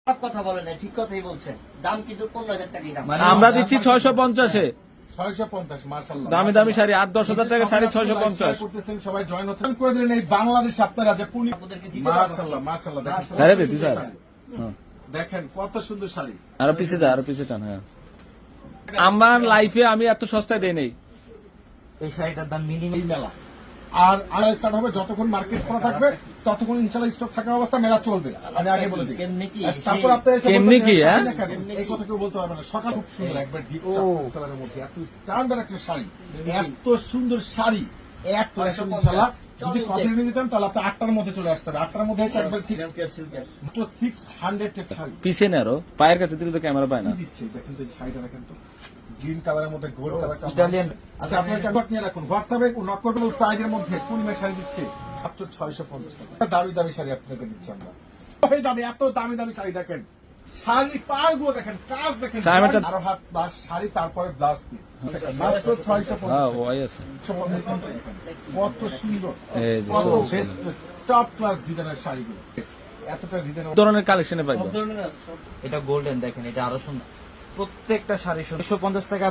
কথা বলেন না, ঠিক কথাই বলছেন। দাম কিন্তু 15,000 টাকাই দাম। আমরা দিচ্ছি 650-এ 650 মাশাআল্লাহ। দামি দামি শাড়ি 8-10 টাকা শাড়ি 650। করতেছেন সবাই জয়েন হচ্ছেন করে দিলেন এই বাংলাদেশ আপনারা যে পুনি আপনাদেরকে দিতে পারবো। মাশাআল্লাহ মাশাআল্লাহ দেখেন শাড়ি দে তুই স্যার। দেখেন কত সুন্দর শাড়ি। আরো পিছে যা, আরো পিছে টান। হ্যাঁ, আমার লাইফে আমি এত সস্তায় দেই নাই। এই শাড়িটার দাম মিনিমাম মেলা। আর স্টার্ট হবে যতক্ষণ মার্কেট খোলা থাকবে ততক্ষণ ইনশাআল্লাহ স্টক থাকা অবস্থা মেলা চলবে। আমি আগে বলে দিই কেমনে কি? তারপর আপনারা এসে কেমনে কি, বলতে হ্যাঁ? পারবেন না, এই কথা কেউ বলতে পারবে না। সকাল খুব সুন্দর একবার ডিপ কালারের মধ্যে এত স্ট্যান্ডার্ড একটা শাড়ি, এত সুন্দর শাড়ি, এত ইনশাআল্লাহ যদি কপি নিয়ে দিতেন তাহলে আপনি 8টার মধ্যে চলে আসতে হবে। 8টার মধ্যে এসে একবার ঠিক মাত্র 600 টাকা শাড়ি পিছে না আরো পায়ের কাছে দিলে তো ক্যামেরা পায় না। কি দিচ্ছে দেখেন তো, এই শাড়িটা দেখেন তো, গ্রিন কালারের মধ্যে গোল্ড কালার ইটালিয়ান। আচ্ছা আপনার কনভার্ট নিয়ে রাখুন, হোয়াটসঅ্যাপে নক করবেন। প্রাইজের মধ্যে পূর্ণিমা শাড়ি দিচ্ছে মাত্র 650 টাকা। দামি দামি শাড়ি আপনাকে দিচ্ছি আমরা। হয়ে যাবে এত দামি দামি শাড়ি দেখেন, শাড়ি পাড়গুলো দেখেন, কাজ দেখেন, শাড়িটা- আরো হাত প্লাস শাড়ি তারপরে ব্লাউজ পিস মাত্র 650 হ্যাঁ, টাকা। ওই আছে। কত সুন্দর, এই যে কত সব বেস্ট টপ ক্লাস ডিজাইনের শাড়িগুলো, এতটা ডিজাইন ধরনের কালেকশনে পাইবো। এটা গোল্ডেন দেখেন, এটা আরো সুন্দর। প্রত্যেকটা শাড়ি 650 টাকা